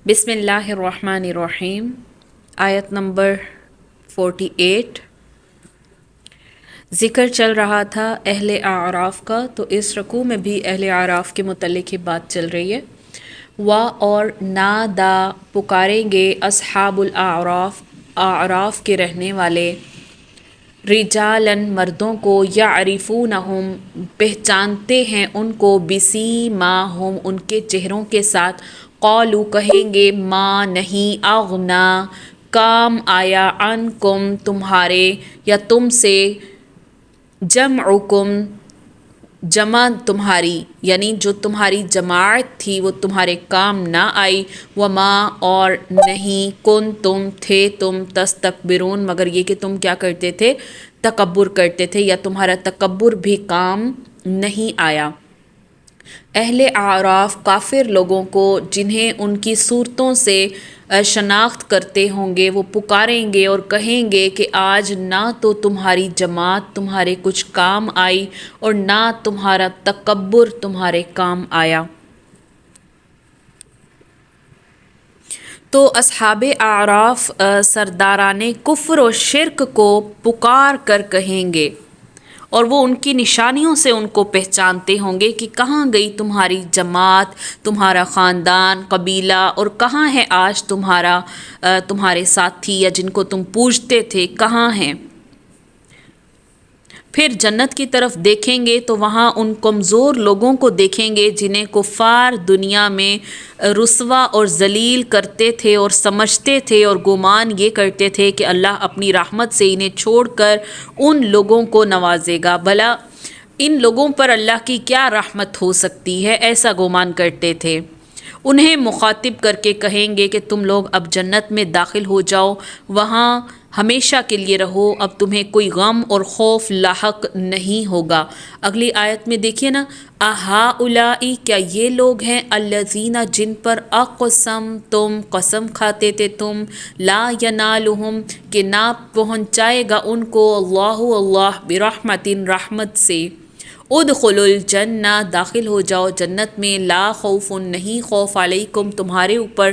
بسم اللہ الرحمن الرحیم۔ آیت نمبر 48۔ ذکر چل رہا تھا اہل اعراف کا، تو اس رکوع میں بھی اہل اعراف کے متعلق ہی بات چل رہی ہے۔ اور نادا پکاریں گے اصحاب الاعراف، اعراف کے رہنے والے، رجالن مردوں کو، یعرفونہم پہچانتے ہیں ان کو، بسیماہم ان کے چہروں کے ساتھ، قالو کہیں گے، ما نہیں، اغنا کام آیا، عنکم تمہارے یا تم سے، جمعکم جمع تمہاری، یعنی جو تمہاری جماعت تھی وہ تمہارے کام نہ آئی، وما اور نہیں، کنتم تھے تم، تستکبرون مگر یہ کہ تم کیا کرتے تھے، تکبر کرتے تھے، یا تمہارا تکبر بھی کام نہیں آیا۔ اہل اعراف کافر لوگوں کو جنہیں ان کی صورتوں سے شناخت کرتے ہوں گے، وہ پکاریں گے اور کہیں گے کہ آج نہ تو تمہاری جماعت تمہارے کچھ کام آئی اور نہ تمہارا تکبر تمہارے کام آیا۔ تو اصحاب اعراف سرداران کفر و شرک کو پکار کر کہیں گے، اور وہ ان کی نشانیوں سے ان کو پہچانتے ہوں گے کہ کہاں گئی تمہاری جماعت، تمہارا خاندان، قبیلہ، اور کہاں ہے آج تمہارے ساتھی یا جن کو تم پوجتے تھے، کہاں ہیں۔ پھر جنت کی طرف دیکھیں گے تو وہاں ان کمزور لوگوں کو دیکھیں گے جنہیں کفار دنیا میں رسوا اور ذلیل کرتے تھے اور سمجھتے تھے اور گمان یہ کرتے تھے کہ اللہ اپنی رحمت سے انہیں چھوڑ کر ان لوگوں کو نوازے گا، بھلا ان لوگوں پر اللہ کی کیا رحمت ہو سکتی ہے، ایسا گمان کرتے تھے۔ انہیں مخاطب کر کے کہیں گے کہ تم لوگ اب جنت میں داخل ہو جاؤ، وہاں ہمیشہ کے لیے رہو، اب تمہیں کوئی غم اور خوف لاحق نہیں ہوگا۔ اگلی آیت میں دیکھیے نا، اہؤلاء کیا یہ لوگ ہیں، الذین جن پر اقسم تم قسم کھاتے تھے تم، لا ینالہم کہ نہ پہنچائے گا ان کو، اللہ برحمت رحمت سے، ادخلوا الجنہ داخل ہو جاؤ جنت میں، لا خوف نہیں خوف، علیکم تمہارے اوپر،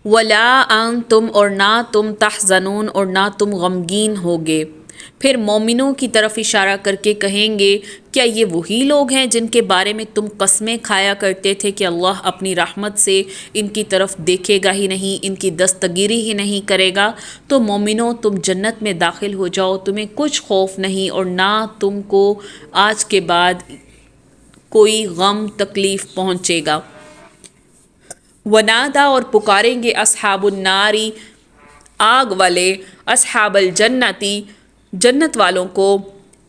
ولا انتم اور نہ تم، تحزنون اور نہ تم غمگین ہوگے۔ پھر مومنوں کی طرف اشارہ کر کے کہیں گے، کیا یہ وہی لوگ ہیں جن کے بارے میں تم قسمیں کھایا کرتے تھے کہ اللہ اپنی رحمت سے ان کی طرف دیکھے گا ہی نہیں، ان کی دستگیری ہی نہیں کرے گا؟ تو مومنوں تم جنت میں داخل ہو جاؤ، تمہیں کچھ خوف نہیں اور نہ تم کو آج کے بعد کوئی غم تکلیف پہنچے گا۔ ونادا اور پکاریں گے اصحاب الناری آگ والے، اصحاب الجنتی جنت والوں کو،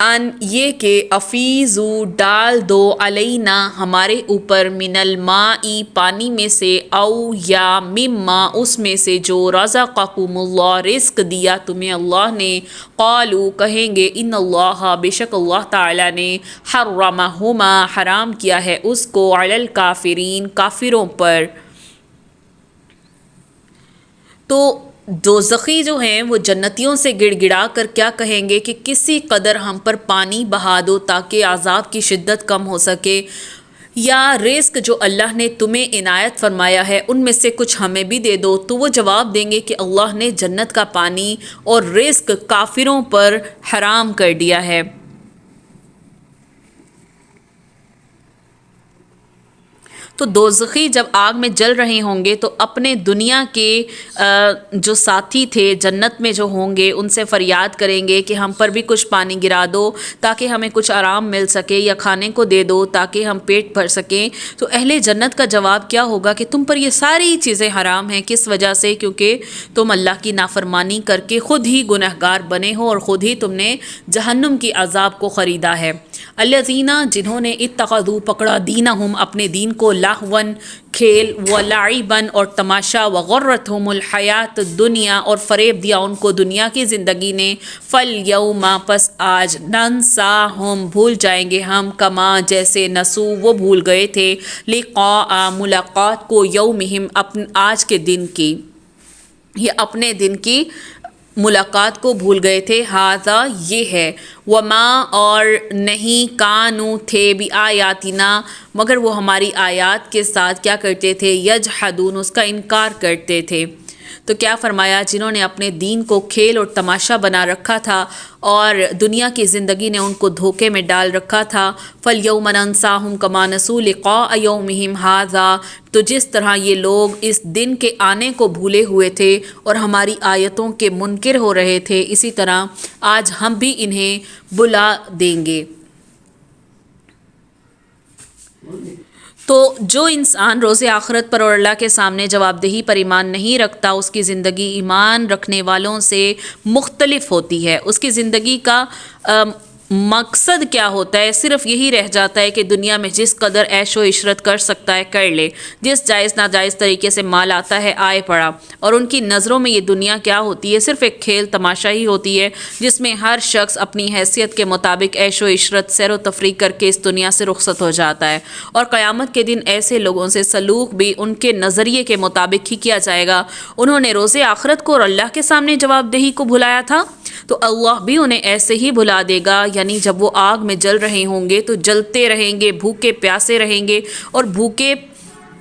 ان یہ کہ افیزو ڈال دو، علینا ہمارے اوپر، من الماء پانی میں سے، او یا مما اس میں سے جو رزقکم اللہ رزق دیا تمہیں اللہ نے، قالو کہیں گے، ان اللہ بے شک اللہ تعالیٰ نے، حرمہما حرام کیا ہے اس کو، علی الکافرین کافروں پر۔ تو دوزخی جو ہیں وہ جنتیوں سے گڑ گڑا کر کیا کہیں گے کہ کسی قدر ہم پر پانی بہا دو تاکہ عذاب کی شدت کم ہو سکے، یا رزق جو اللہ نے تمہیں عنایت فرمایا ہے ان میں سے کچھ ہمیں بھی دے دو۔ تو وہ جواب دیں گے کہ اللہ نے جنت کا پانی اور رزق کافروں پر حرام کر دیا ہے۔ تو دوزخی جب آگ میں جل رہے ہوں گے تو اپنے دنیا کے جو ساتھی تھے جنت میں جو ہوں گے ان سے فریاد کریں گے کہ ہم پر بھی کچھ پانی گرا دو تاکہ ہمیں کچھ آرام مل سکے، یا کھانے کو دے دو تاکہ ہم پیٹ بھر سکیں۔ تو اہل جنت کا جواب کیا ہوگا کہ تم پر یہ ساری چیزیں حرام ہیں، کس وجہ سے؟ کیونکہ تم اللہ کی نافرمانی کر کے خود ہی گنہگار بنے ہو اور خود ہی تم نے جہنم کی عذاب کو خریدا ہے۔ الذین جنہوں نے اتخذوا پکڑا، دینہم اپنے دین کو، لہون کھیل، ولعبن اور تماشا، وغرتہم الحیات الدنیا اور فریب دیا ان کو دنیا کی زندگی نے، فالیوم پس آج، ننساہم بھول جائیں گے ہم، کما جیسے نسو وہ بھول گئے تھے، لقاء ملاقات کو، یومہم آج کے دن کی، یہ اپنے دن کی ملاقات کو بھول گئے تھے. ہاذا یہ ہے، وما اور نہیں، کانو تھے، بھی آیاتنا مگر وہ ہماری آیات کے ساتھ کیا کرتے تھے، یجحدون اس کا انکار کرتے تھے. تو کیا فرمایا، جنہوں نے اپنے دین کو کھیل اور تماشا بنا رکھا تھا اور دنیا کی زندگی نے ان کو دھوکے میں ڈال رکھا تھا، فَالْيَوْمَ نَنْسَاهُمْ كَمَا نَسُوا لِقَاءَ يَوْمِهِمْ هَٰذَا، تو جس طرح یہ لوگ اس دن کے آنے کو بھولے ہوئے تھے اور ہماری آیتوں کے منکر ہو رہے تھے، اسی طرح آج ہم بھی انہیں بلا دیں گے. تو جو انسان روز آخرت پر اور اللہ کے سامنے جواب دہی پر ایمان نہیں رکھتا، اس کی زندگی ایمان رکھنے والوں سے مختلف ہوتی ہے. اس کی زندگی کا مقصد کیا ہوتا ہے، صرف یہی رہ جاتا ہے کہ دنیا میں جس قدر عیش و عشرت کر سکتا ہے کر لے، جس جائز ناجائز طریقے سے مال آتا ہے آئے پڑا. اور ان کی نظروں میں یہ دنیا کیا ہوتی ہے، صرف ایک کھیل تماشا ہی ہوتی ہے جس میں ہر شخص اپنی حیثیت کے مطابق عیش و عشرت سیر و تفریح کر کے اس دنیا سے رخصت ہو جاتا ہے. اور قیامت کے دن ایسے لوگوں سے سلوک بھی ان کے نظریے کے مطابق ہی کیا جائے گا. انہوں نے روز آخرت کو اور اللہ کے سامنے جواب دہی کو بھلایا تھا تو اللہ بھی انہیں ایسے ہی بھلا دے گا. یعنی جب وہ آگ میں جل رہے ہوں گے تو جلتے رہیں گے، بھوکے پیاسے رہیں گے، اور بھوکے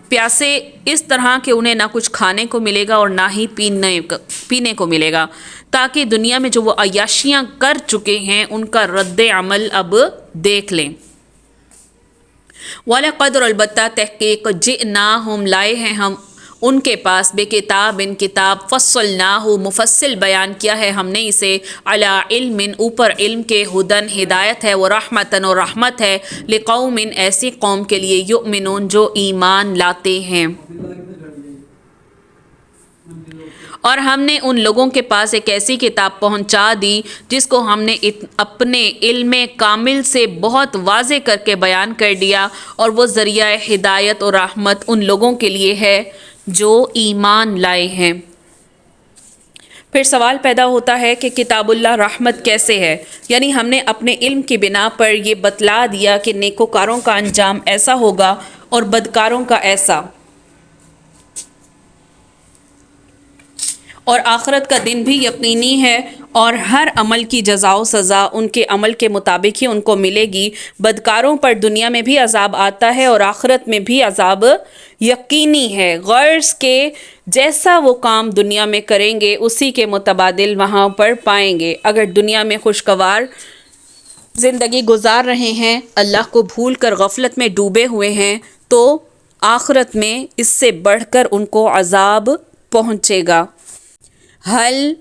پیاسے اس طرح کہ انہیں نہ کچھ کھانے کو ملے گا اور نہ ہی پینے کو ملے گا، تاکہ دنیا میں جو وہ عیاشیاں کر چکے ہیں ان کا رد عمل اب دیکھ لیں. وَلَقَدْ اور البتہ تحقیق جئناہم لائے ہیں ہم ان کے پاس بے کتاب ان کتاب فصلناہ مفصل بیان کیا ہے ہم نے اسے علی علم اوپر علم کے ہدن ہدایت ہے، وہ رحمتن اور رحمت ہے لقوم ایسی قوم کے لیے یؤمنون جو ایمان لاتے ہیں. اور ہم نے ان لوگوں کے پاس ایک ایسی کتاب پہنچا دی جس کو ہم نے اپنے علم کامل سے بہت واضح کر کے بیان کر دیا، اور وہ ذریعہ ہدایت اور رحمت ان لوگوں کے لیے ہے جو ایمان لائے ہیں. پھر سوال پیدا ہوتا ہے کہ کتاب اللہ رحمت کیسے ہے؟ یعنی ہم نے اپنے علم کی بنا پر یہ بتلا دیا کہ نیکوکاروں کا انجام ایسا ہوگا اور بدکاروں کا ایسا، اور آخرت کا دن بھی یقینی ہے، اور ہر عمل کی جزا و سزا ان کے عمل کے مطابق ہی ان کو ملے گی. بدکاروں پر دنیا میں بھی عذاب آتا ہے اور آخرت میں بھی عذاب یقینی ہے، غرض کہ جیسا وہ کام دنیا میں کریں گے اسی کے متبادل وہاں پر پائیں گے. اگر دنیا میں خوشگوار زندگی گزار رہے ہیں، اللہ کو بھول کر غفلت میں ڈوبے ہوئے ہیں، تو آخرت میں اس سے بڑھ کر ان کو عذاب پہنچے گا. حل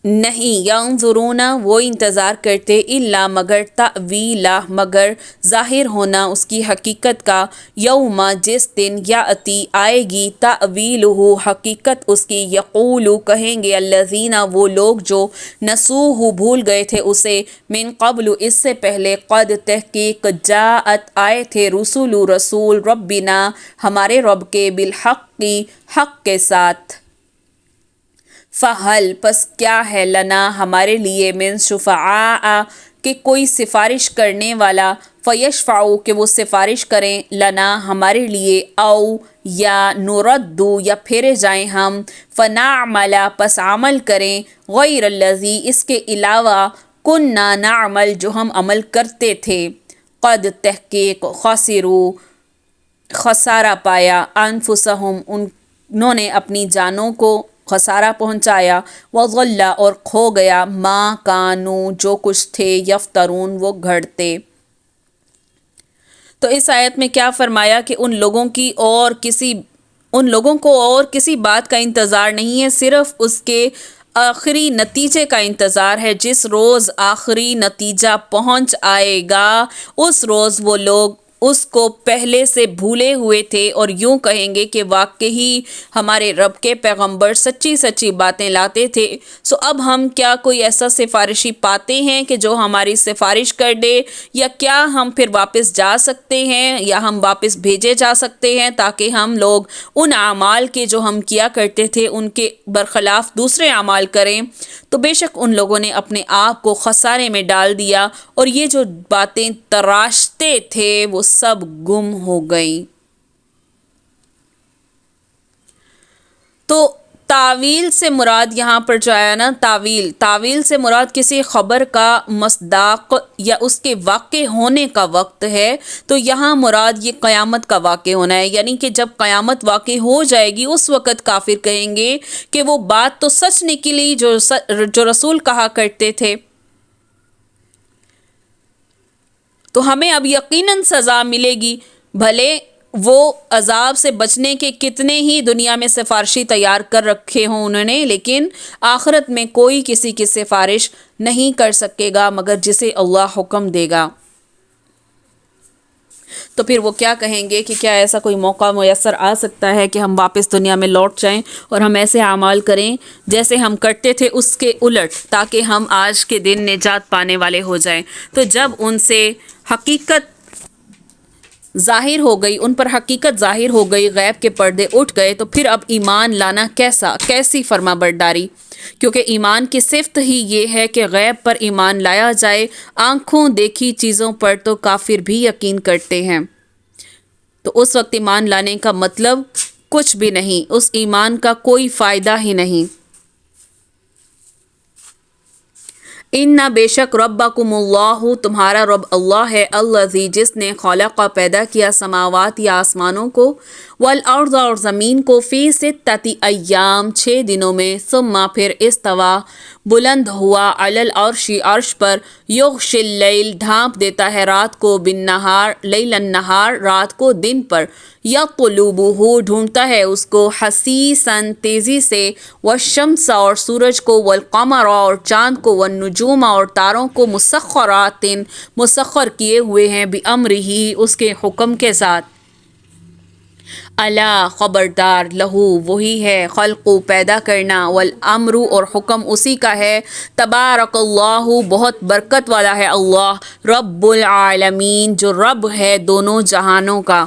نہیں، ینظرون وہ انتظار کرتے، الا مگر تأویلہ مگر ظاہر ہونا اس کی حقیقت کا، یوم جس دن یاتی آئے گی، تأویلہ حقیقت اس کی، یقول کہیں گے الذین وہ لوگ جو نسوہ بھول گئے تھے اسے، من قبل اس سے پہلے، قد تحقیق جاءت آئے تھے، رسول ربنا ہمارے رب کے، بالحق حق کے ساتھ. فَحَلْ پس کیا ہے، لنا ہمارے لیے، من شفعاء کہ کوئی سفارش کرنے والا، فیشفعوا کہ وہ سفارش کریں، لنا ہمارے لیے، او یا نردو یا پھیرے جائیں ہم، فنعمل پس عمل کریں، غیر الذی اس کے علاوہ، کننا نعمل جو ہم عمل کرتے تھے، قد تحقیق خسروا خسارہ پایا، انفسہم انہوں نے اپنی جانوں کو خسارہ پہنچایا، وضل اور کھو گیا، ما کانوا جو کچھ تھے، یفترون وہ گھڑتے. تو اس آیت میں کیا فرمایا کہ ان لوگوں کو اور کسی بات کا انتظار نہیں ہے، صرف اس کے آخری نتیجے کا انتظار ہے. جس روز آخری نتیجہ پہنچ آئے گا اس روز وہ لوگ اس کو پہلے سے بھولے ہوئے تھے اور یوں کہیں گے کہ واقعی ہمارے رب کے پیغمبر سچی سچی باتیں لاتے تھے، سو اب ہم کیا کوئی ایسا سفارشی پاتے ہیں کہ جو ہماری سفارش کر دے، یا کیا ہم پھر واپس جا سکتے ہیں، یا ہم واپس بھیجے جا سکتے ہیں تاکہ ہم لوگ ان اعمال کے جو ہم کیا کرتے تھے ان کے برخلاف دوسرے اعمال کریں. تو بے شک ان لوگوں نے اپنے آپ کو خسارے میں ڈال دیا، اور یہ جو باتیں تراشتے تھے وہ سب گم ہو گئی. تو تعویل سے مراد یہاں پر جو آیا نا، تعویل سے مراد کسی خبر کا مصداق یا اس کے واقع ہونے کا وقت ہے، تو یہاں مراد یہ قیامت کا واقع ہونا ہے، یعنی کہ جب قیامت واقع ہو جائے گی اس وقت کافر کہیں گے کہ وہ بات تو سچ نکلی جو رسول کہا کرتے تھے، تو ہمیں اب یقیناً سزا ملے گی، بھلے وہ عذاب سے بچنے کے کتنے ہی دنیا میں سفارشی تیار کر رکھے ہوں انہوں نے، لیکن آخرت میں کوئی کسی کی سفارش نہیں کر سکے گا مگر جسے اللہ حکم دے گا۔ تو پھر وہ کیا کہیں گے کہ کیا ایسا کوئی موقع میسر آ سکتا ہے کہ ہم واپس دنیا میں لوٹ جائیں اور ہم ایسے اعمال کریں جیسے ہم کرتے تھے اس کے الٹ، تاکہ ہم آج کے دن نجات پانے والے ہو جائیں۔ تو جب ان سے حقیقت ظاہر ہو گئی، ان پر حقیقت ظاہر ہو گئی، غیب کے پردے اٹھ گئے، تو پھر اب ایمان لانا کیسی فرما برداری، کیونکہ ایمان کی صفت ہی یہ ہے کہ غیب پر ایمان لایا جائے۔ آنکھوں دیکھی چیزوں پر تو کافر بھی یقین کرتے ہیں، تو اس وقت ایمان لانے کا مطلب کچھ بھی نہیں، اس ایمان کا کوئی فائدہ ہی نہیں۔ اِنَّ بے شک ربکم اللہ، تمہارا رب اللہ ہے، الذی جس نے خلق پیدا کیا سماوات یا آسمانوں کو، والارض اور زمین کو، فی ستۃ ایام 6 دنوں میں، ثم پھر استویٰ بلند ہوا، علی العرش عرش پر، یغشی اللیل ڈھانپ دیتا ہے رات کو، بالنہار لیل النہار رات کو دن پر، یطلبہ ڈھونڈتا ہے اس کو، حثیثاً تیزی سے، والشمس اور سورج کو، والقمر اور چاند کو، والنجوم اور تاروں کو، مسخرات مسخر کیے ہوئے ہیں، بامرہ اس کے حکم کے ساتھ۔ الا خبردار، لہو وہی ہے، خلق پیدا کرنا، والامر اور حکم اسی کا ہے، تبارک اللہ بہت برکت والا ہے اللہ، رب العالمین جو رب ہے دونوں جہانوں کا۔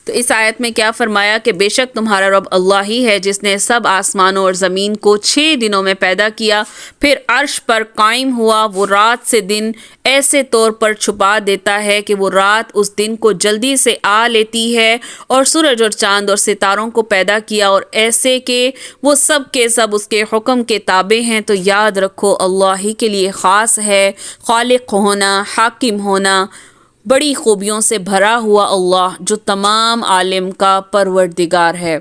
تو اس آیت میں کیا فرمایا کہ بے شک تمہارا رب اللہ ہی ہے جس نے سب آسمانوں اور زمین کو 6 دنوں میں پیدا کیا، پھر عرش پر قائم ہوا، وہ رات سے دن ایسے طور پر چھپا دیتا ہے کہ وہ رات اس دن کو جلدی سے آ لیتی ہے، اور سورج اور چاند اور ستاروں کو پیدا کیا، اور ایسے کہ وہ سب کے سب اس کے حکم کے تابع ہیں۔ تو یاد رکھو اللہ ہی کے لیے خاص ہے خالق ہونا، حاکم ہونا، بڑی خوبیوں سے بھرا ہوا اللہ جو تمام عالم کا پروردگار ہے۔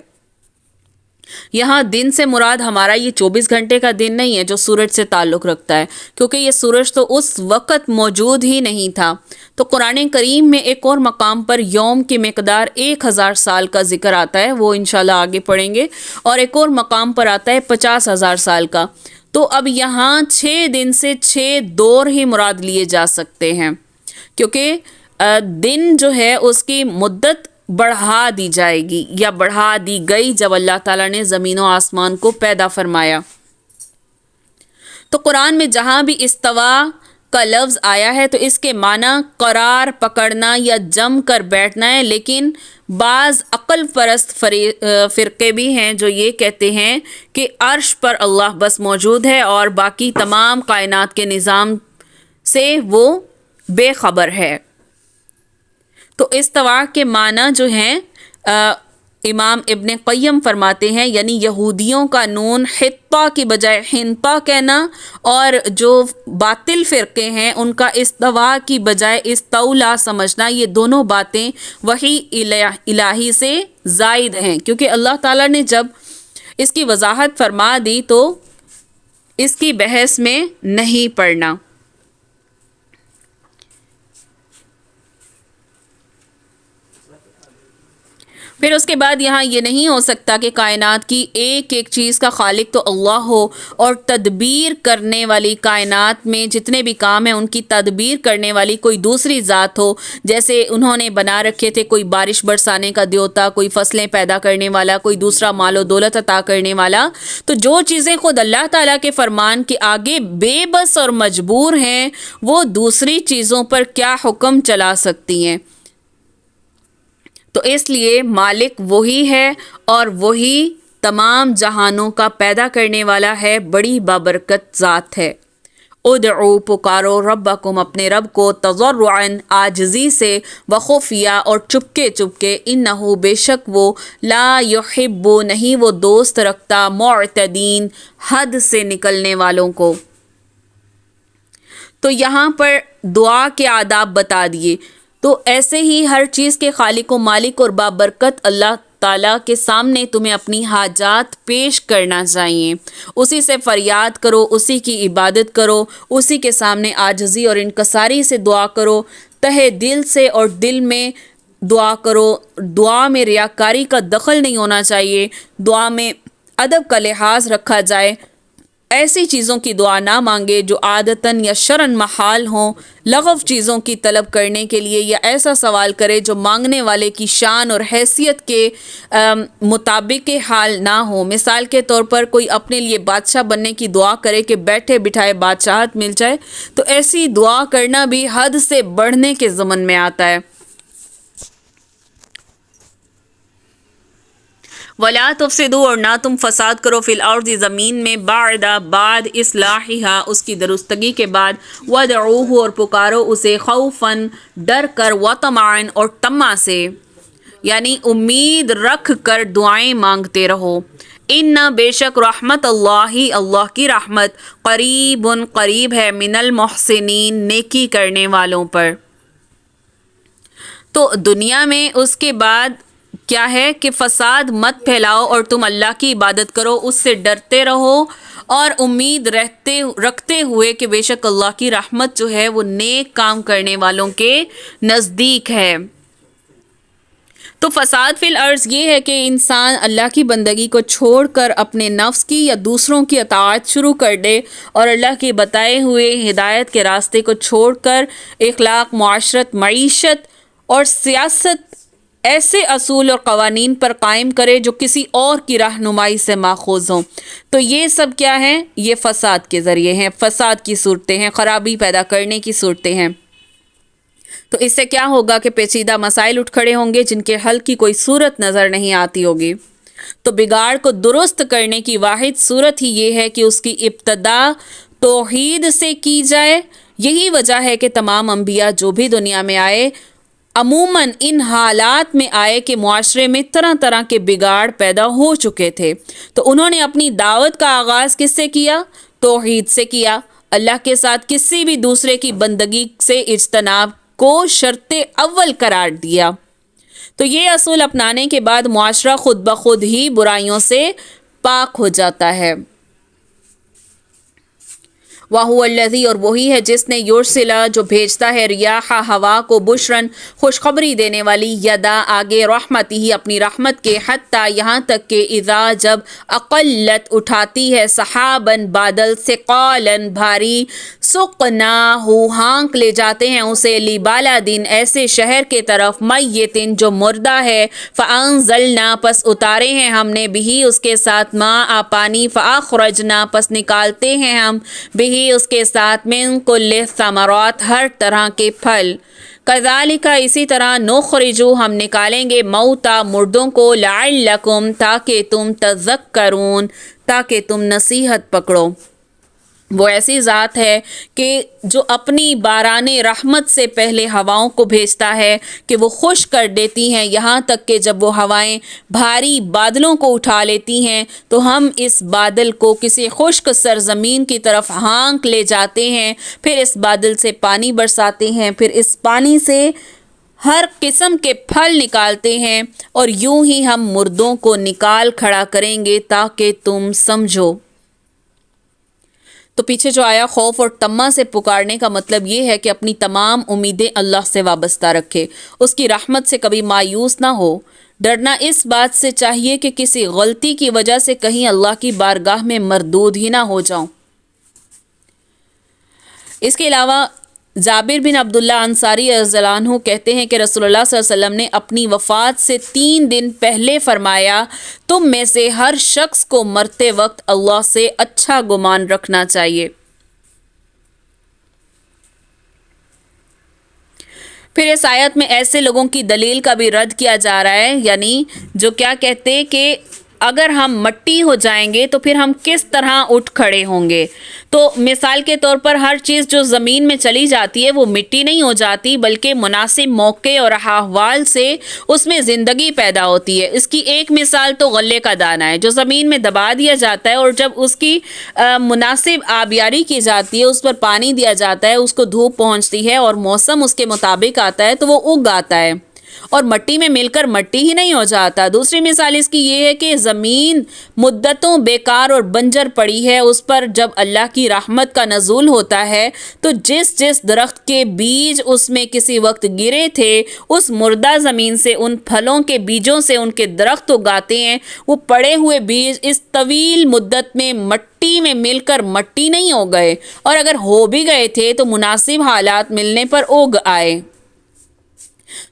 یہاں دن سے مراد ہمارا یہ 24 گھنٹے کا دن نہیں ہے جو سورج سے تعلق رکھتا ہے، کیونکہ یہ سورج تو اس وقت موجود ہی نہیں تھا۔ تو قرآن کریم میں ایک اور مقام پر یوم کی مقدار 1000 سال کا ذکر آتا ہے، وہ انشاءاللہ آگے پڑھیں گے، اور ایک اور مقام پر آتا ہے 50,000 سال کا۔ تو اب یہاں 6 دن سے 6 دور ہی مراد لیے جا سکتے ہیں، کیونکہ دن جو ہے اس کی مدت بڑھا دی جائے گی یا بڑھا دی گئی جب اللہ تعالیٰ نے زمین و آسمان کو پیدا فرمایا۔ تو قرآن میں جہاں بھی استوا کا لفظ آیا ہے تو اس کے معنی قرار پکڑنا یا جم کر بیٹھنا ہے، لیکن بعض عقل پرست فرقے بھی ہیں جو یہ کہتے ہیں کہ عرش پر اللہ بس موجود ہے اور باقی تمام کائنات کے نظام سے وہ بے خبر ہے۔ تو استوا کے معنی جو ہیں امام ابن قیم فرماتے ہیں، یعنی یہودیوں کا نون حطہ کی بجائے حنطہ کہنا، اور جو باطل فرقے ہیں ان کا استوا کی بجائے استولا سمجھنا، یہ دونوں باتیں وحی الہی سے زائد ہیں، کیونکہ اللہ تعالیٰ نے جب اس کی وضاحت فرما دی تو اس کی بحث میں نہیں پڑنا۔ پھر اس کے بعد یہاں یہ نہیں ہو سکتا کہ کائنات کی ایک ایک چیز کا خالق تو اللہ ہو، اور تدبیر کرنے والی کائنات میں جتنے بھی کام ہیں ان کی تدبیر کرنے والی کوئی دوسری ذات ہو، جیسے انہوں نے بنا رکھے تھے کوئی بارش برسانے کا دیوتا، کوئی فصلیں پیدا کرنے والا، کوئی دوسرا مال و دولت عطا کرنے والا۔ تو جو چیزیں خود اللہ تعالیٰ کے فرمان کے آگے بے بس اور مجبور ہیں، وہ دوسری چیزوں پر کیا حکم چلا سکتی ہیں؟ تو اس لیے مالک وہی ہے اور وہی تمام جہانوں کا پیدا کرنے والا ہے، بڑی بابرکت ذات ہے۔ ادعو پکارو ربکم اپنے رب کو تضرعاً عاجزی سے وخفیہ اور چپکے چپکے انہو بے شک وہ لا یحب نہیں وہ دوست رکھتا معتدین حد سے نکلنے والوں کو۔ تو یہاں پر دعا کے آداب بتا دیے۔ تو ایسے ہی ہر چیز کے خالق و مالک اور بابرکت اللہ تعالیٰ کے سامنے تمہیں اپنی حاجات پیش کرنا چاہیے، اسی سے فریاد کرو، اسی کی عبادت کرو، اسی کے سامنے عاجزی اور انکساری سے دعا کرو، تہہ دل سے اور دل میں دعا کرو۔ دعا میں ریاکاری کا دخل نہیں ہونا چاہیے، دعا میں ادب کا لحاظ رکھا جائے، ایسی چیزوں کی دعا نہ مانگے جو عادتاً یا شرعاً محال ہوں، لغو چیزوں کی طلب کرنے کے لیے، یا ایسا سوال کرے جو مانگنے والے کی شان اور حیثیت کے مطابق حال نہ ہو۔ مثال کے طور پر کوئی اپنے لیے بادشاہ بننے کی دعا کرے کہ بیٹھے بٹھائے بادشاہت مل جائے، تو ایسی دعا کرنا بھی حد سے بڑھنے کے ضمن میں آتا ہے۔ وَلَا تُفْسِدُوا اور نہ تم فساد کرو فی الارض زمین میں بعد اصلاحها اس کی درستگی کے بعد، وَدْعُوهُ اور پکارو اسے خوفاً ڈر کر، وطمعاً اور طمع سے، یعنی امید رکھ کر دعائیں مانگتے رہو۔ ان بے شک رحمت اللہ اللہ کی رحمت قریب ہے من المحسنین نیکی کرنے والوں پر۔ تو دنیا میں اس کے بعد کیا ہے کہ فساد مت پھیلاؤ اور تم اللہ کی عبادت کرو، اس سے ڈرتے رہو اور امید رکھتے ہوئے کہ بے شک اللہ کی رحمت جو ہے وہ نیک کام کرنے والوں کے نزدیک ہے۔ تو فساد فی الارض یہ ہے کہ انسان اللہ کی بندگی کو چھوڑ کر اپنے نفس کی یا دوسروں کی اطاعت شروع کر دے، اور اللہ کے بتائے ہوئے ہدایت کے راستے کو چھوڑ کر اخلاق، معاشرت، معیشت اور سیاست ایسے اصول اور قوانین پر قائم کرے جو کسی اور کی رہنمائی سے ماخوذ ہوں۔ تو یہ سب کیا ہے؟ یہ فساد کے ذریعے ہیں، فساد کی صورتیں ہیں، خرابی پیدا کرنے کی صورتیں ہیں۔ تو اس سے کیا ہوگا کہ پیچیدہ مسائل اٹھ کھڑے ہوں گے جن کے حل کی کوئی صورت نظر نہیں آتی ہوگی۔ تو بگاڑ کو درست کرنے کی واحد صورت ہی یہ ہے کہ اس کی ابتدا توحید سے کی جائے۔ یہی وجہ ہے کہ تمام انبیاء جو بھی دنیا میں آئے عموماً ان حالات میں آئے کہ معاشرے میں طرح طرح کے بگاڑ پیدا ہو چکے تھے، تو انہوں نے اپنی دعوت کا آغاز کس سے کیا؟ توحید سے کیا۔ اللہ کے ساتھ کسی بھی دوسرے کی بندگی سے اجتناب کو شرط اول قرار دیا۔ تو یہ اصول اپنانے کے بعد معاشرہ خود بخود ہی برائیوں سے پاک ہو جاتا ہے۔ وَهُوَ الَّذِي اور وہی ہے جس نے یرسلا جو بھیجتا ہے ریاح ہوا کو بشرن خوشخبری دینے والی، یدا آگے رحمتی ہی اپنی رحمت کے، حتیٰ یہاں تک کہ اذا جب اقلت اٹھاتی ہے سحابن بادل، ثقالن بھاری، سقناہ ہانک لے جاتے ہیں اسے، لبالدین ایسے شہر کے طرف، میتن جو مردہ ہے، فانزلنا پس اتارے ہیں ہم نے بھی اس کے ساتھ ماء پانی، فاخرجنا پس نکالتے ہیں ہم بھی اس کے ساتھ من کل ثمرات ہر طرح کے پھل، کذالک اسی طرح نخرجو ہم نکالیں گے موتا مردوں کو، لعلکم تاکہ تم تذکرون تاکہ تم نصیحت پکڑو۔ وہ ایسی ذات ہے کہ جو اپنی باران رحمت سے پہلے ہواؤں کو بھیجتا ہے کہ وہ خشک کر دیتی ہیں، یہاں تک کہ جب وہ ہوائیں بھاری بادلوں کو اٹھا لیتی ہیں تو ہم اس بادل کو کسی خشک سرزمین کی طرف ہانک لے جاتے ہیں، پھر اس بادل سے پانی برساتے ہیں، پھر اس پانی سے ہر قسم کے پھل نکالتے ہیں، اور یوں ہی ہم مردوں کو نکال کھڑا کریں گے تاکہ تم سمجھو۔ تو پیچھے جو آیا خوف اور طمع سے پکارنے کا مطلب یہ ہے کہ اپنی تمام امیدیں اللہ سے وابستہ رکھے، اس کی رحمت سے کبھی مایوس نہ ہو۔ ڈرنا اس بات سے چاہیے کہ کسی غلطی کی وجہ سے کہیں اللہ کی بارگاہ میں مردود ہی نہ ہو جاؤں۔ اس کے علاوہ جابر بن عبداللہ انصاری رضی اللہ عنہ کہتے ہیں کہ رسول اللہ صلی اللہ علیہ وسلم نے اپنی وفات سے 3 دن پہلے فرمایا، تم میں سے ہر شخص کو مرتے وقت اللہ سے اچھا گمان رکھنا چاہیے۔ پھر اس آیت میں ایسے لوگوں کی دلیل کا بھی رد کیا جا رہا ہے، یعنی جو کیا کہتے کہ اگر ہم مٹی ہو جائیں گے تو پھر ہم کس طرح اٹھ کھڑے ہوں گے. تو مثال کے طور پر ہر چیز جو زمین میں چلی جاتی ہے وہ مٹی نہیں ہو جاتی، بلکہ مناسب موقع اور احوال سے اس میں زندگی پیدا ہوتی ہے. اس کی ایک مثال تو غلے کا دانہ ہے جو زمین میں دبا دیا جاتا ہے، اور جب اس کی مناسب آبیاری کی جاتی ہے، اس پر پانی دیا جاتا ہے، اس کو دھوپ پہنچتی ہے اور موسم اس کے مطابق آتا ہے تو وہ اگ آتا ہے اور مٹی میں مل کر مٹی ہی نہیں ہو جاتا. دوسری مثال اس کی یہ ہے کہ زمین مدتوں بیکار اور بنجر پڑی ہے، اس پر جب اللہ کی رحمت کا نزول ہوتا ہے تو جس جس درخت کے بیج اس میں کسی وقت گرے تھے، اس مردہ زمین سے ان پھلوں کے بیجوں سے ان کے درخت اگاتے ہیں. وہ پڑے ہوئے بیج اس طویل مدت میں مٹی میں مل کر مٹی نہیں ہو گئے، اور اگر ہو بھی گئے تھے تو مناسب حالات ملنے پر اگ آئے.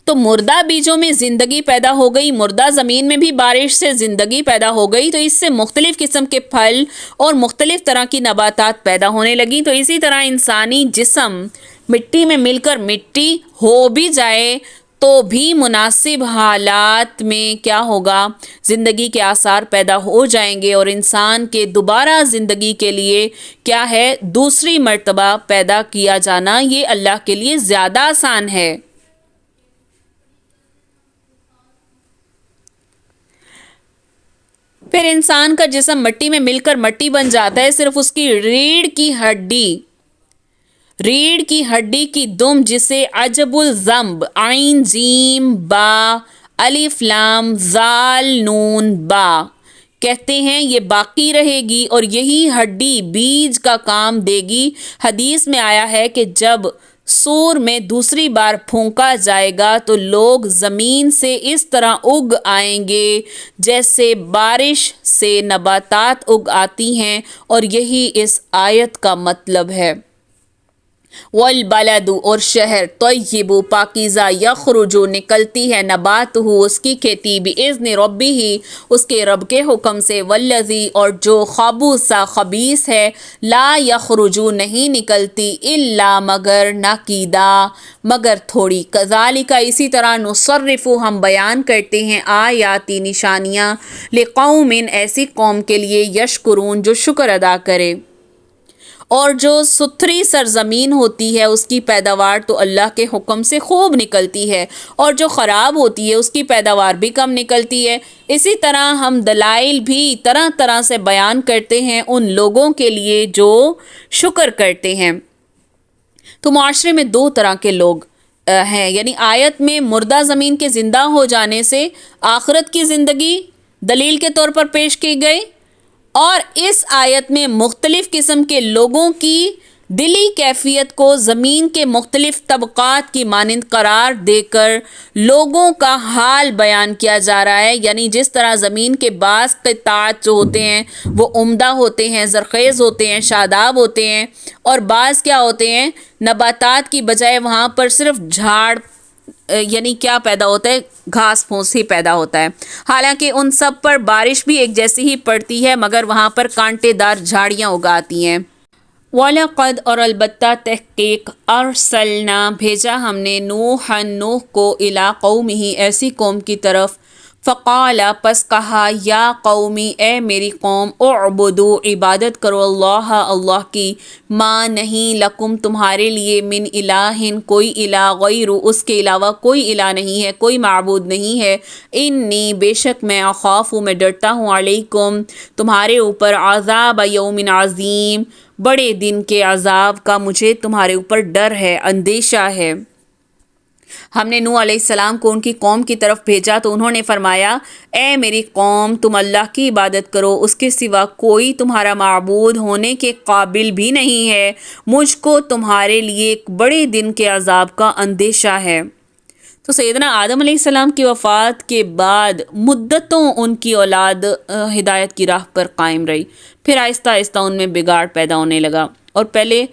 تو مردہ بیجوں میں زندگی پیدا ہو گئی، مردہ زمین میں بھی بارش سے زندگی پیدا ہو گئی، تو اس سے مختلف قسم کے پھل اور مختلف طرح کی نباتات پیدا ہونے لگیں. تو اسی طرح انسانی جسم مٹی میں مل کر مٹی ہو بھی جائے تو بھی مناسب حالات میں کیا ہوگا، زندگی کے آثار پیدا ہو جائیں گے، اور انسان کے دوبارہ زندگی کے لیے کیا ہے، دوسری مرتبہ پیدا کیا جانا یہ اللہ کے لیے زیادہ آسان ہے. پھر انسان کا جسم مٹی میں مل کر مٹی بن جاتا ہے، صرف اس کی ریڑھ کی ہڈی کی دم جسے عجب الذنب عین جیم با الف لام زال نون با کہتے ہیں، یہ باقی رہے گی اور یہی ہڈی بیج کا کام دے گی. حدیث میں آیا ہے کہ جب سور میں دوسری بار پھونکا جائے گا تو لوگ زمین سے اس طرح اگ آئیں گے جیسے بارش سے نباتات اگ آتی ہیں، اور یہی اس آیت کا مطلب ہے. والبلد اور شہر طیب پاکیزہ یخرج نکلتی ہے نبات اس کی کھیتی باذن ربی ہی اس کے رب کے حکم سے، والذی اور جو خبوث خبیث ہے لا یخرج نہیں نکلتی الا مگر ناکیدہ مگر تھوڑی. کذالک اسی طرح نصرف ہم بیان کرتے ہیں آیاتی نشانیاں لقوم ایسی قوم کے لیے یشکرون جو شکر ادا کرے. اور جو ستھری سرزمین ہوتی ہے اس کی پیداوار تو اللہ کے حکم سے خوب نکلتی ہے، اور جو خراب ہوتی ہے اس کی پیداوار بھی کم نکلتی ہے. اسی طرح ہم دلائل بھی طرح طرح سے بیان کرتے ہیں ان لوگوں کے لیے جو شکر کرتے ہیں. تو معاشرے میں دو طرح کے لوگ ہیں، یعنی آیت میں مردہ زمین کے زندہ ہو جانے سے آخرت کی زندگی دلیل کے طور پر پیش کی گئی، اور اس آیت میں مختلف قسم کے لوگوں کی دلی کیفیت کو زمین کے مختلف طبقات کی مانند قرار دے کر لوگوں کا حال بیان کیا جا رہا ہے. یعنی جس طرح زمین کے بعض قطعات جو ہوتے ہیں وہ عمدہ ہوتے ہیں، زرخیز ہوتے ہیں، شاداب ہوتے ہیں، اور بعض کیا ہوتے ہیں، نباتات کی بجائے وہاں پر صرف جھاڑ یعنی کیا پیدا ہوتا ہے، گھاس پھوس ہی پیدا ہوتا ہے. حالانکہ ان سب پر بارش بھی ایک جیسی ہی پڑتی ہے، مگر وہاں پر کانٹے دار جھاڑیاں اگاتی ہیں. وَلَقَدْ اور البتہ تحقیق ارسلنا بھیجا ہم نے نوح کو الی قومہ ایسی قوم کی طرف، فقال پس کہا یا قومی اے میری قوم اعبدو عبادت کرو اللہ کی، ما نہیں لکم تمہارے لیے من الہ کوئی الہ غیر اس کے علاوہ کوئی الہ نہیں ہے، کوئی معبود نہیں ہے. انی بے شک میں اخاف میں ڈرتا ہوں علیکم تمہارے اوپر عذاب یوم عظیم بڑے دن کے عذاب کا مجھے تمہارے اوپر ڈر ہے، اندیشہ ہے. ہم نے نوح علیہ السلام کو ان کی قوم کی طرف بھیجا تو انہوں نے فرمایا اے میری قوم تم اللہ کی عبادت کرو، اس کے سوا کوئی تمہارا معبود ہونے کے قابل بھی نہیں ہے، مجھ کو تمہارے لیے ایک بڑے دن کے عذاب کا اندیشہ ہے. تو سیدنا آدم علیہ السلام کی وفات کے بعد مدتوں ان کی اولاد ہدایت کی راہ پر قائم رہی، پھر آہستہ آہستہ ان میں بگاڑ پیدا ہونے لگا، اور پہلے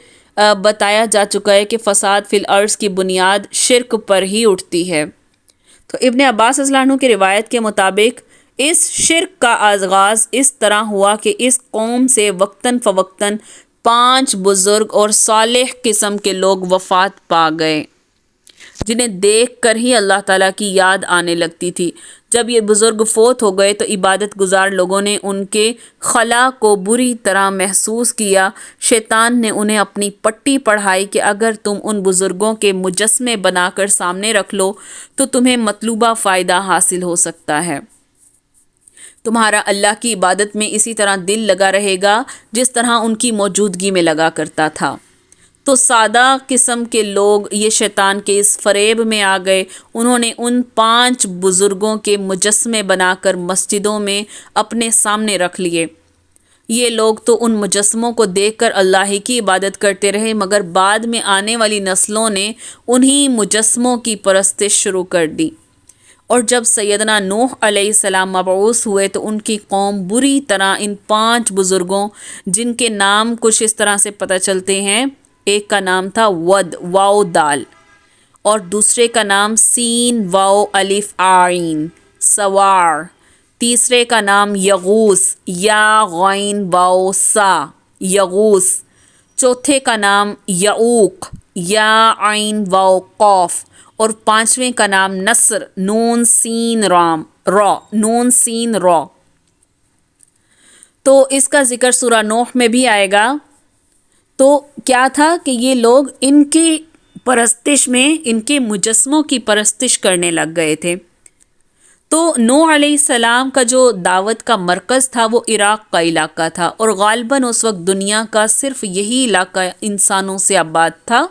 بتایا جا چکا ہے کہ فساد فی الارض کی بنیاد شرک پر ہی اٹھتی ہے. تو ابن عباس رضی اللہ عنہ کی روایت کے مطابق اس شرک کا آغاز اس طرح ہوا کہ اس قوم سے وقتاً فوقتاً 5 بزرگ اور صالح قسم کے لوگ وفات پا گئے. جنہیں دیکھ کر ہی اللہ تعالیٰ کی یاد آنے لگتی تھی۔ جب یہ بزرگ فوت ہو گئے تو عبادت گزار لوگوں نے ان کے خلا کو بری طرح محسوس کیا۔ شیطان نے انہیں اپنی پٹی پڑھائی کہ اگر تم ان بزرگوں کے مجسمے بنا کر سامنے رکھ لو تو تمہیں مطلوبہ فائدہ حاصل ہو سکتا ہے۔ تمہارا اللہ کی عبادت میں اسی طرح دل لگا رہے گا جس طرح ان کی موجودگی میں لگا کرتا تھا۔ تو سادہ قسم کے لوگ یہ شیطان کے اس فریب میں آ گئے۔ انہوں نے ان 5 بزرگوں کے مجسمے بنا کر مسجدوں میں اپنے سامنے رکھ لیے۔ یہ لوگ تو ان مجسموں کو دیکھ کر اللہ ہی کی عبادت کرتے رہے، مگر بعد میں آنے والی نسلوں نے انہی مجسموں کی پرستش شروع کر دی۔ اور جب سیدنا نوح علیہ السلام مبعوث ہوئے تو ان کی قوم بری طرح ان 5 بزرگوں، جن کے نام کچھ اس طرح سے پتہ چلتے ہیں، ایک کا نام تھا ود واو دال، اور دوسرے کا نام سین واو الف عین سوار، تیسرے کا نام یغوس یا غین واو سا یغوس، چوتھے کا نام یعوق یا عین واو قاف، اور 5ویں کا نام نصر نون سین را۔ تو اس کا ذکر سورہ نوح میں بھی آئے گا۔ تو کیا تھا کہ یہ لوگ ان کی پرستش میں ان کے مجسموں کی پرستش کرنے لگ گئے تھے۔ تو نوح علیہ السلام کا جو دعوت کا مرکز تھا وہ عراق کا علاقہ تھا، اور غالباً اس وقت دنیا کا صرف یہی علاقہ انسانوں سے آباد تھا،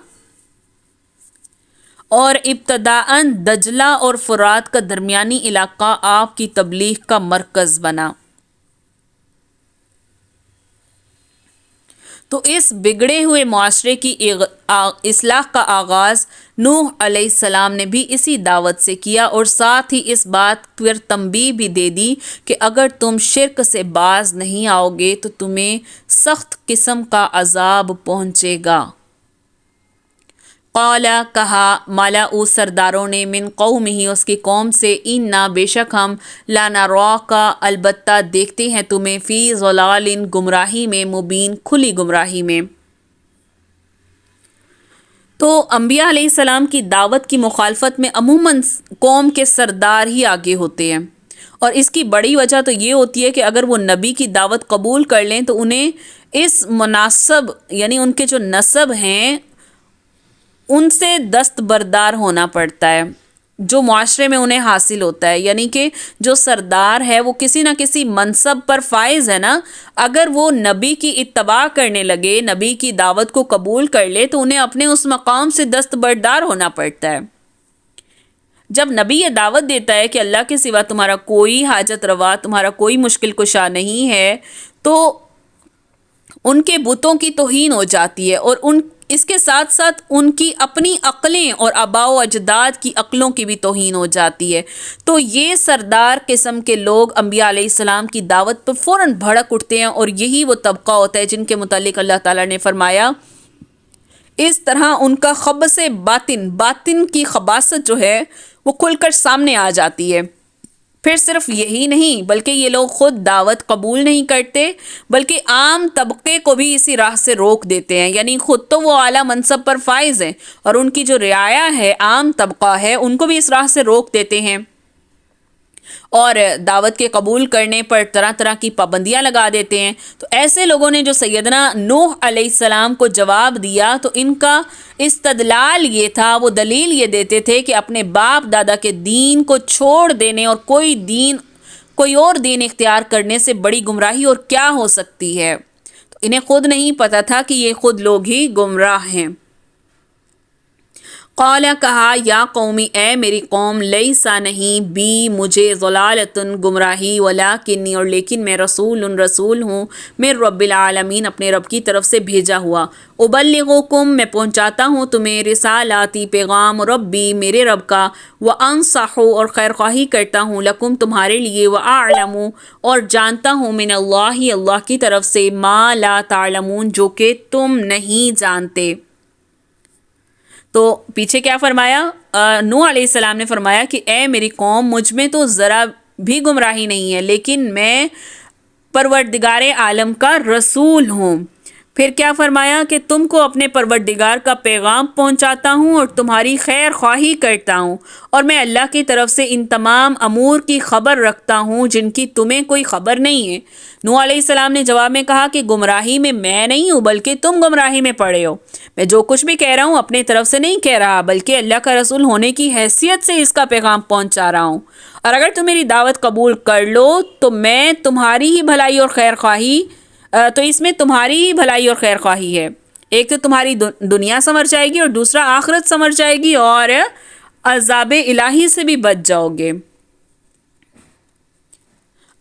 اور ابتداءً دجلہ اور فرات کا درمیانی علاقہ آپ کی تبلیغ کا مرکز بنا۔ تو اس بگڑے ہوئے معاشرے کی اصلاح کا آغاز نوح علیہ السلام نے بھی اسی دعوت سے کیا، اور ساتھ ہی اس بات پر تنبیہ بھی دے دی کہ اگر تم شرک سے باز نہیں آؤ گے تو تمہیں سخت قسم کا عذاب پہنچے گا۔ قال کہا ملأ سرداروں نے من قومہ اس کی قوم سے، انا بے شک ہم لنراک البتہ دیکھتے ہیں تمہیں فی ضلال گمراہی میں مبین کھلی گمراہی میں۔ تو انبیاء علیہ السلام کی دعوت کی مخالفت میں عموماً قوم کے سردار ہی آگے ہوتے ہیں، اور اس کی بڑی وجہ تو یہ ہوتی ہے کہ اگر وہ نبی کی دعوت قبول کر لیں تو انہیں اس مناسب یعنی ان کے جو نسب ہیں ان سے دستبردار ہونا پڑتا ہے، جو معاشرے میں انہیں حاصل ہوتا ہے۔ یعنی کہ جو سردار ہے وہ کسی نہ کسی منصب پر فائز ہے نا، اگر وہ نبی کی اتباع کرنے لگے، نبی کی دعوت کو قبول کر لے تو انہیں اپنے اس مقام سے دستبردار ہونا پڑتا ہے۔ جب نبی یہ دعوت دیتا ہے کہ اللہ کے سوا تمہارا کوئی حاجت روا، تمہارا کوئی مشکل کشا نہیں ہے، تو ان کے بتوں کی توہین ہو جاتی ہے، اور اس کے ساتھ ساتھ ان کی اپنی عقلیں اور آباء و اجداد کی عقلوں کی بھی توہین ہو جاتی ہے۔ تو یہ سردار قسم کے لوگ انبیاء علیہ السلام کی دعوت پر فوراً بھڑک اٹھتے ہیں، اور یہی وہ طبقہ ہوتا ہے جن کے متعلق اللہ تعالیٰ نے فرمایا اس طرح ان کا خبث باطن کی خباثت جو ہے وہ کھل کر سامنے آ جاتی ہے۔ پھر صرف یہی نہیں بلکہ یہ لوگ خود دعوت قبول نہیں کرتے، بلکہ عام طبقے کو بھی اسی راہ سے روک دیتے ہیں۔ یعنی خود تو وہ اعلیٰ منصب پر فائز ہیں، اور ان کی جو رعایا ہے، عام طبقہ ہے، ان کو بھی اس راہ سے روک دیتے ہیں، اور دعوت کے قبول کرنے پر طرح طرح کی پابندیاں لگا دیتے ہیں۔ تو ایسے لوگوں نے جو سیدنا نوح علیہ السلام کو جواب دیا تو ان کا استدلال یہ تھا، وہ دلیل یہ دیتے تھے کہ اپنے باپ دادا کے دین کو چھوڑ دینے اور کوئی اور دین اختیار کرنے سے بڑی گمراہی اور کیا ہو سکتی ہے۔ تو انہیں خود نہیں پتا تھا کہ یہ خود لوگ ہی گمراہ ہیں۔ قال کہا یا قومی اے میری قوم، لیسا نہیں بی مجھے ضلالتن گمراہی، ولکنی اور لیکن میں رسول ہوں میں رب العالمین اپنے رب کی طرف سے بھیجا ہوا، ابلغکم میں پہنچاتا ہوں تمہیں رسالاتی پیغام ربی میرے رب کا، وانصح اور خیر خواہی کرتا ہوں لکم تمہارے لیے، واعلم اور جانتا ہوں من اللہ کی طرف سے ما لا تعلمون جو کہ تم نہیں جانتے۔ تو پیچھے کیا فرمایا؟ نوح علیہ السلام نے فرمایا کہ اے میری قوم، مجھ میں تو ذرا بھی گمراہی نہیں ہے، لیکن میں پروردگار عالم کا رسول ہوں۔ پھر کیا فرمایا کہ تم کو اپنے پروردگار کا پیغام پہنچاتا ہوں اور تمہاری خیر خواہی کرتا ہوں، اور میں اللہ کی طرف سے ان تمام امور کی خبر رکھتا ہوں جن کی تمہیں کوئی خبر نہیں ہے۔ نوح علیہ السلام نے جواب میں کہا کہ گمراہی میں میں نہیں ہوں بلکہ تم گمراہی میں پڑے ہو۔ میں جو کچھ بھی کہہ رہا ہوں اپنے طرف سے نہیں کہہ رہا، بلکہ اللہ کا رسول ہونے کی حیثیت سے اس کا پیغام پہنچا رہا ہوں، اور اگر تم میری دعوت قبول کر لو تو میں تمہاری ہی بھلائی اور خیر خواہی تو اس میں تمہاری ہی بھلائی اور خیر خواہی ہے۔ ایک تو تمہاری دنیا سنور جائے گی اور دوسرا آخرت سنور جائے گی، اور عذاب الہی سے بھی بچ جاؤ گے۔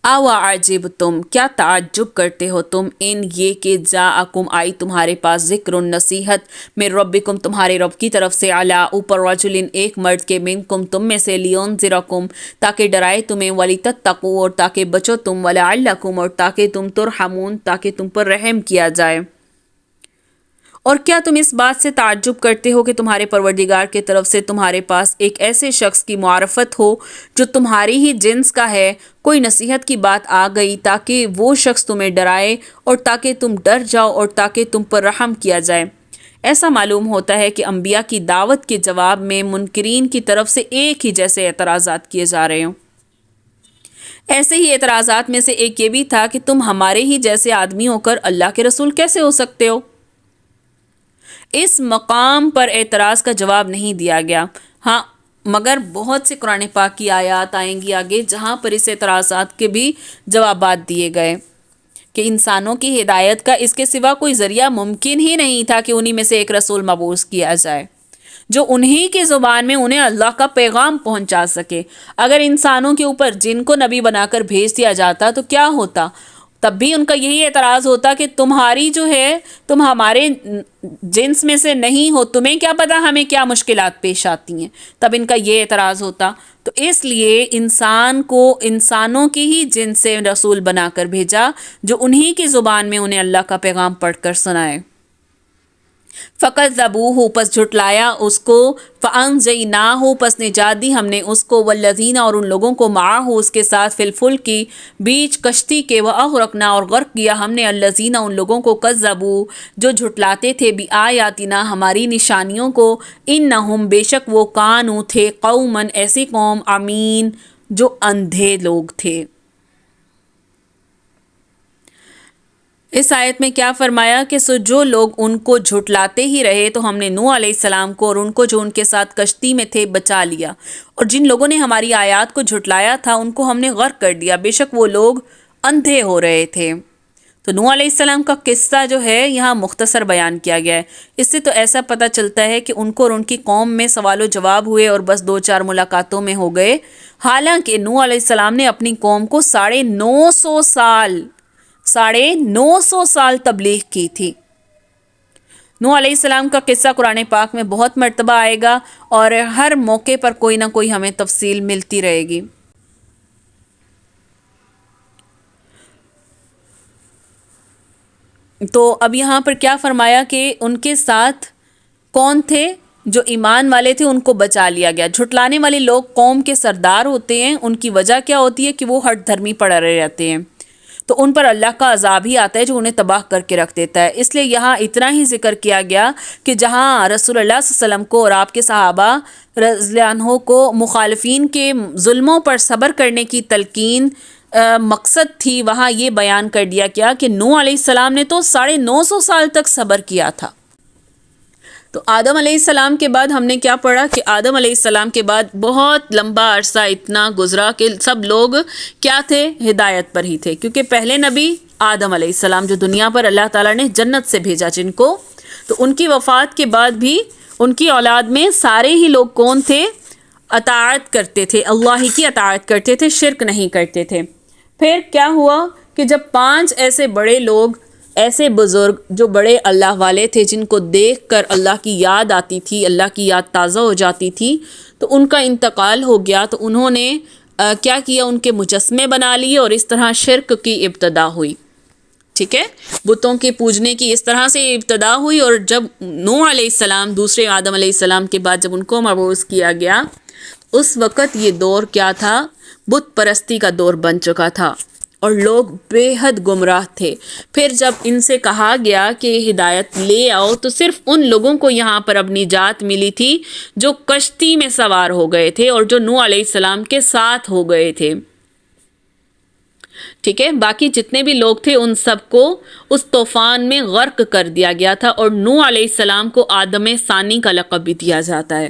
او عجب تم، کیا تعجب کرتے ہو تم ان یہ کہ جاءکم آئی تمہارے پاس ذکر نصیحت من ربکم تمہارے رب کی طرف سے، علی اوپر رجل ایک مرد کے، منکم تم میں سے، لینذرکم تاکہ ڈرائے تمہیں، ولتتقوا اور تاکہ بچو تم، ولعلکم اور تاکہ تم، ترحمون تاکہ تم پر رحم کیا جائے۔ اور کیا تم اس بات سے تعجب کرتے ہو کہ تمہارے پروردگار کی طرف سے تمہارے پاس ایک ایسے شخص کی معرفت ہو جو تمہاری ہی جنس کا ہے، کوئی نصیحت کی بات آ گئی تاکہ وہ شخص تمہیں ڈرائے اور تاکہ تم ڈر جاؤ اور تاکہ تم پر رحم کیا جائے۔ ایسا معلوم ہوتا ہے کہ انبیاء کی دعوت کے جواب میں منکرین کی طرف سے ایک ہی جیسے اعتراضات کیے جا رہے ہوں۔ ایسے ہی اعتراضات میں سے ایک یہ بھی تھا کہ تم ہمارے ہی جیسے آدمی ہو کر اللہ کے رسول کیسے ہو سکتے ہو؟ اس مقام پر اعتراض کا جواب نہیں دیا گیا، ہاں مگر بہت سے قرآن پاک کی آیات آئیں گی آگے جہاں پر اس اعتراضات کے بھی جوابات دیے گئے کہ انسانوں کی ہدایت کا اس کے سوا کوئی ذریعہ ممکن ہی نہیں تھا کہ انہی میں سے ایک رسول مبعوث کیا جائے جو انہی کی زبان میں انہیں اللہ کا پیغام پہنچا سکے۔ اگر انسانوں کے اوپر جن کو نبی بنا کر بھیج دیا جاتا تو کیا ہوتا؟ تب بھی ان کا یہی اعتراض ہوتا کہ تمہاری جو ہے تم ہمارے جنس میں سے نہیں ہو، تمہیں کیا پتا ہمیں کیا مشکلات پیش آتی ہیں، تب ان کا یہ اعتراض ہوتا۔ تو اس لیے انسان کو انسانوں کی ہی جنس سے رسول بنا کر بھیجا جو انہی کی زبان میں انہیں اللہ کا پیغام پڑھ کر سنائے۔ فَكَذَّبُوهُ پس جھٹلایا اس کو، فَأَنجَيْنَاهُ پس نجات دی ہم نے اس کو، وَالَّذِينَ اور ان لوگوں کو، مَعَهُ اس کے ساتھ، فِي الْفُلْكِ بیچ کشتی کے، وَأَغْرَقْنَا اور غرق کیا ہم نے، الَّذِينَ ان لوگوں کو، كَذَّبُوا جو جھٹلاتے تھے، بِآيَاتِنَا ہماری نشانیوں کو، إِنَّهُمْ بے شک وہ، كانوا تھے، قوماً ایسی قوم، عمین جو اندھے لوگ تھے۔ اس آیت میں کیا فرمایا کہ جو لوگ ان کو جھٹلاتے ہی رہے تو ہم نے نوح علیہ السلام کو اور ان کو جو ان کے ساتھ کشتی میں تھے بچا لیا، اور جن لوگوں نے ہماری آیات کو جھٹلایا تھا ان کو ہم نے غرق کر دیا، بے شک وہ لوگ اندھے ہو رہے تھے۔ تو نوح علیہ السلام کا قصہ جو ہے یہاں مختصر بیان کیا گیا ہے۔ اس سے تو ایسا پتہ چلتا ہے کہ ان کو اور ان کی قوم میں سوال و جواب ہوئے اور بس 2-4 ملاقاتوں میں ہو گئے، حالانکہ نوح علیہ السلام نے اپنی قوم کو 950 سال تبلیغ کی تھی۔ نوح علیہ السلام کا قصہ قرآن پاک میں بہت مرتبہ آئے گا اور ہر موقع پر کوئی نہ کوئی ہمیں تفصیل ملتی رہے گی۔ تو اب یہاں پر کیا فرمایا کہ ان کے ساتھ کون تھے؟ جو ایمان والے تھے ان کو بچا لیا گیا۔ جھٹلانے والے لوگ قوم کے سردار ہوتے ہیں، ان کی وجہ کیا ہوتی ہے کہ وہ ہٹ دھرمی پڑے رہتے ہیں، تو ان پر اللہ کا عذاب ہی آتا ہے جو انہیں تباہ کر کے رکھ دیتا ہے۔ اس لیے یہاں اتنا ہی ذکر کیا گیا کہ جہاں رسول اللہ صلی اللہ علیہ وسلم کو اور آپ کے صحابہ رضی اللہ عنہ کو مخالفین کے ظلموں پر صبر کرنے کی تلقین مقصد تھی، وہاں یہ بیان کر دیا گیا کہ نوح علیہ السلام نے تو 950 سال تک صبر کیا تھا۔ تو آدم علیہ السلام کے بعد ہم نے کیا پڑھا کہ آدم علیہ السلام کے بعد بہت لمبا عرصہ اتنا گزرا کہ سب لوگ کیا تھے؟ ہدایت پر ہی تھے، کیونکہ پہلے نبی آدم علیہ السلام جو دنیا پر اللہ تعالیٰ نے جنت سے بھیجا جن کو، تو ان کی وفات کے بعد بھی ان کی اولاد میں سارے ہی لوگ کون تھے؟ اطاعت کرتے تھے، اللہ ہی کی اطاعت کرتے تھے، شرک نہیں کرتے تھے۔ پھر کیا ہوا کہ جب 5 ایسے بڑے لوگ، ایسے بزرگ جو بڑے اللہ والے تھے، جن کو دیکھ کر اللہ کی یاد آتی تھی، اللہ کی یاد تازہ ہو جاتی تھی، تو ان کا انتقال ہو گیا، تو انہوں نے کیا کیا؟ ان کے مجسمے بنا لیے اور اس طرح شرک کی ابتدا ہوئی۔ ٹھیک ہے، بتوں کے پوجنے کی اس طرح سے ابتدا ہوئی، اور جب نوح علیہ السلام دوسرے آدم علیہ السلام کے بعد جب ان کو مبعوث کیا گیا، اس وقت یہ دور کیا تھا؟ بت پرستی کا دور بن چکا تھا، اور لوگ بے حد گمراہ تھے۔ پھر جب ان سے کہا گیا کہ ہدایت لے آؤ تو صرف ان لوگوں کو یہاں پر اب نجات ملی تھی جو کشتی میں سوار ہو گئے تھے اور جو نوح علیہ السلام کے ساتھ ہو گئے تھے، ٹھیک ہے۔ باقی جتنے بھی لوگ تھے ان سب کو اس طوفان میں غرق کر دیا گیا تھا، اور نوح علیہ السلام کو آدم ثانی کا لقب بھی دیا جاتا ہے۔